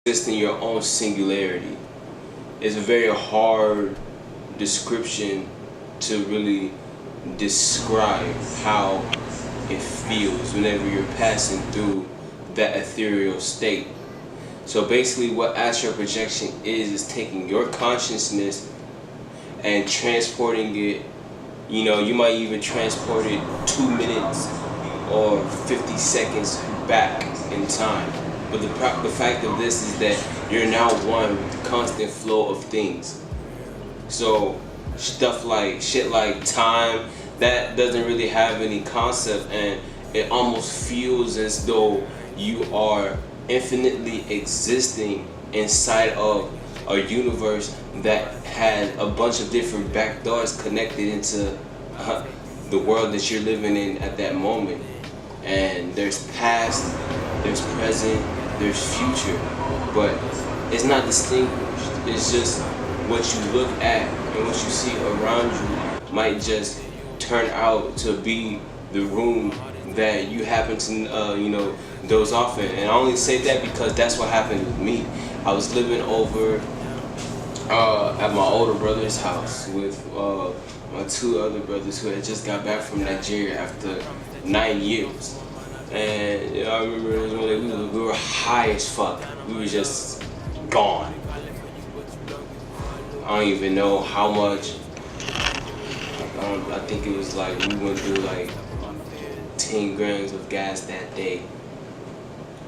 exist in your own singularity. It's a very hard description to really describe how it feels whenever you're passing through that ethereal state. So basically what astral projection is taking your consciousness and transporting it, you might even transport it 2 minutes or 50 seconds back in time. But the fact of this is that you're now one with the constant flow of things. So shit like time, that doesn't really have any concept, and it almost feels as though you are infinitely existing inside of a universe that has a bunch of different back doors connected into the world that you're living in at that moment. And there's past, there's present, there's future, but it's not distinguished. It's just what you look at and what you see around you might just turn out to be the room that you happen to doze off in. And I only say that because that's what happened with me. I was living over at my older brother's house with my 2 other brothers who had just got back from Nigeria after 9 years. And I remember it was one day we were high as fuck. We were just gone. I don't even know how much. I think it was like we went through like 10 grams of gas that day.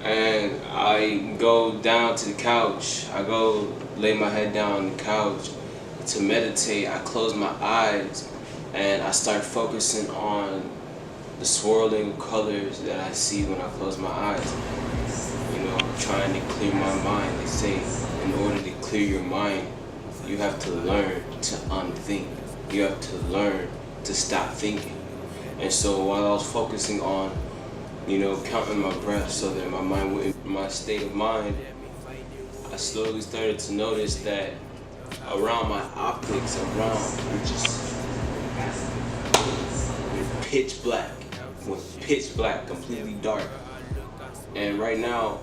And I go down to the couch. I go lay my head down on the couch to meditate. I close my eyes and I start focusing on the swirling colors that I see when I close my eyes. Trying to clear my mind. They say in order to clear your mind, you have to learn to unthink. You have to learn to stop thinking. And so while I was focusing on, counting my breath so that my mind wouldn't, my state of mind, I slowly started to notice that around my optics, were just pitch black, completely dark. And right now,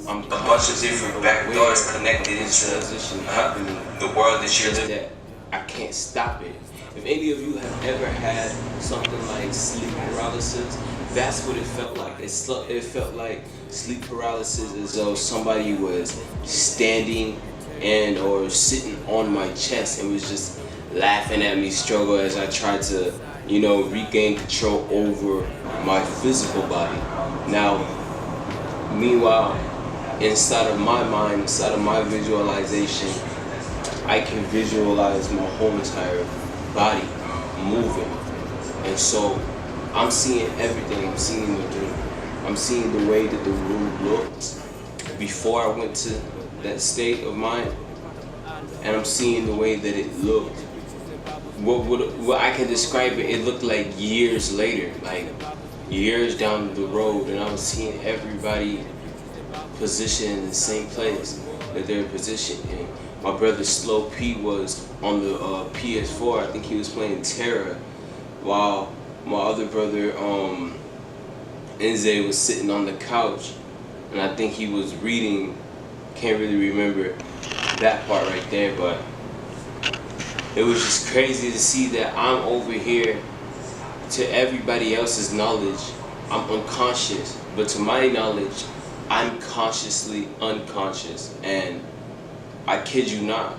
I'm a bunch of different back doors connected into transition happening. The world that you're living in. I can't stop it. If any of you have ever had something like sleep paralysis, that's what it felt like. It felt like sleep paralysis, as though somebody was standing or sitting on my chest and was just laughing at me struggle as I tried to, regain control over my physical body. Now, meanwhile, inside of my mind, inside of my visualization, I can visualize my whole entire body moving. And so I'm seeing everything. I'm seeing the way that the room looked before I went to that state of mind, and I'm seeing the way that it looked. What I can describe it looked like years later, like years down the road, and I was seeing everybody positioned in the same place that they're positioned in. My brother Slow P was on the PS4. I think he was playing Terra, while my other brother Enze was sitting on the couch, and I think he was reading. Can't really remember that part right there, but it was just crazy to see that I'm over here. To everybody else's knowledge, I'm unconscious, but to my knowledge, I'm consciously unconscious. And I kid you not,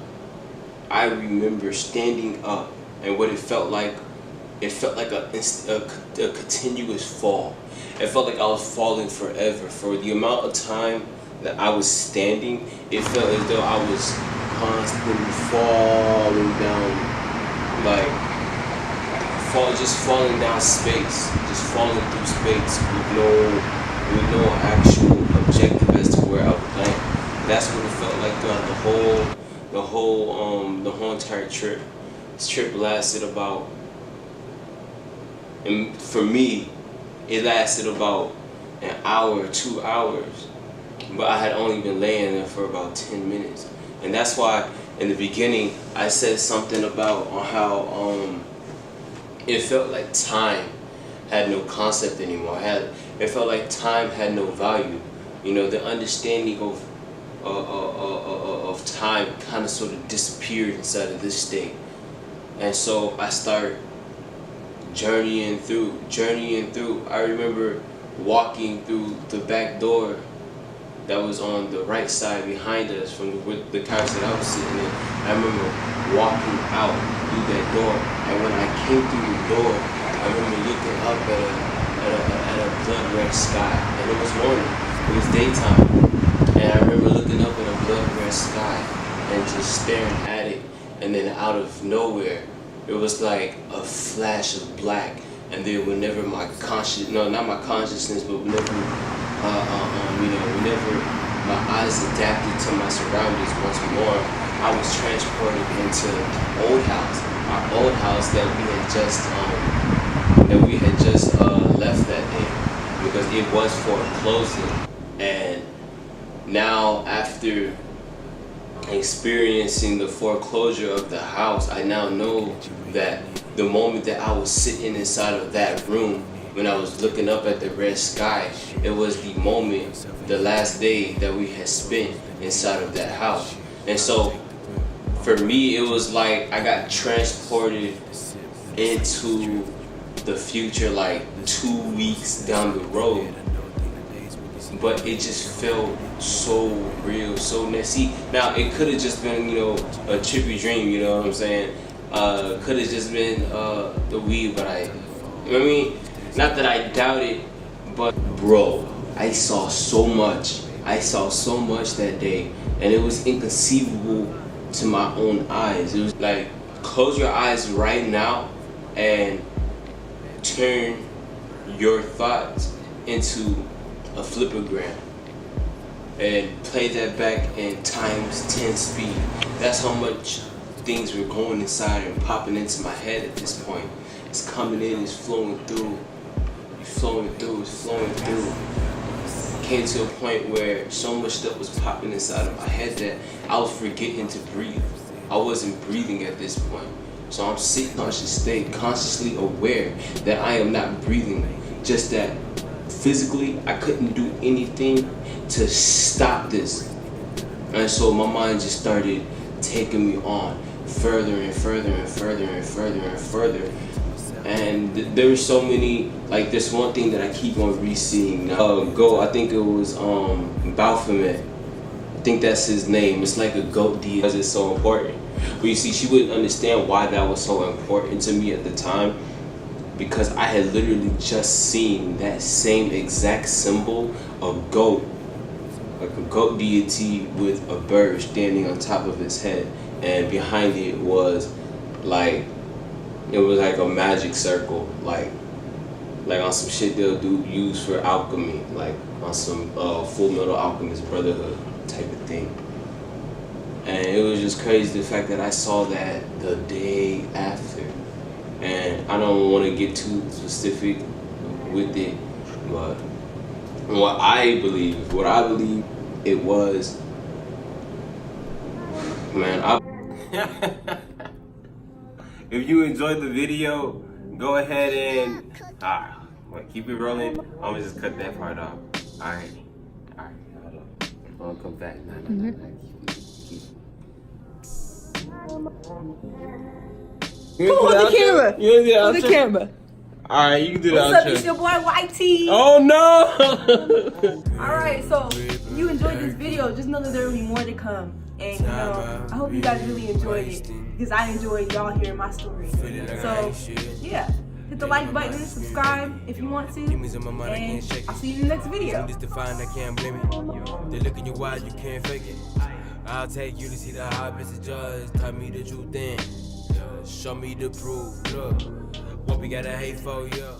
I remember standing up, and what it felt like a continuous fall. It felt like I was falling forever. For the amount of time that I was standing, it felt as though I was constantly falling down, just falling down space, just falling through space with no actual objective as to where I would land. That's what it felt like throughout the whole entire trip. This trip lasted about, and for me, it lasted about an hour, 2 hours, but I had only been laying there for about 10 minutes. And that's why in the beginning I said something about how it felt like time had no concept anymore. It felt like time had no value. The understanding of time kind of sort of disappeared inside of this state. And so I start journeying through. I remember walking through the back door that was on the right side behind us from the couch that I was sitting in. I remember walking out through that door, and when I came through the door, I remember looking up at a blood red sky, and it was morning, it was daytime, and I remember looking up at a blood red sky and just staring at it, and then out of nowhere, it was like a flash of black, and then whenever my not my consciousness, but whenever whenever my eyes adapted to my surroundings once more, I was transported into old house, our old house that we had just left that day because it was foreclosing. And now, after experiencing the foreclosure of the house, I now know that the moment that I was sitting inside of that room, when I was looking up at the red sky, it was the moment, the last day that we had spent inside of that house. And so for me, it was like I got transported into the future like 2 weeks down the road. But it just felt so real, so messy. Now, it could have just been, a trippy dream, you know what I'm saying? Could have just been the weed, but not that I doubt it, but bro, I saw so much. I saw so much that day, and it was inconceivable to my own eyes. It was like, close your eyes right now and turn your thoughts into a flippergram and play that back in times 10 speed. That's how much things were going inside and popping into my head at this point. It's coming in, it's flowing through. It's flowing through. Came to a point where so much stuff was popping inside of my head that I was forgetting to breathe. I wasn't breathing at this point. So I'm sitting, I should stay consciously aware that I am not breathing. Just that physically, I couldn't do anything to stop this. And so my mind just started taking me on further and further and further and further and further. And there were so many, like this one thing that I keep on re-seeing. I think it was Baphomet. I think that's his name. It's like a goat deity because it's so important. But you see, she wouldn't understand why that was so important to me at the time, because I had literally just seen that same exact symbol of goat, like a goat deity with a bird standing on top of its head, and behind it was like a magic circle, like on some shit they'll use for alchemy, like on some Full Metal Alchemist Brotherhood type of thing. And it was just crazy the fact that I saw that the day after. And I don't want to get too specific with it, but what I believe it was, man, if you enjoyed the video, go ahead and keep it rolling. I'm gonna just cut that part off. Alright, hold on. I'm gonna come back. Hold the camera. Hold the camera. Alright, you can do that. What's up, it's your boy YT. Oh no! Alright, so if you enjoyed this video, just know that there will be more to come. And I hope you guys really enjoyed it, because I enjoyed y'all hearing my story. So yeah, hit the like button, subscribe if you want to, and I'll see you in the next video. They look in your eyes, you can't fake it. I'll take you to see the high messages. Tell me the truth then. Show me the proof. Look, what we gotta hate for, yeah.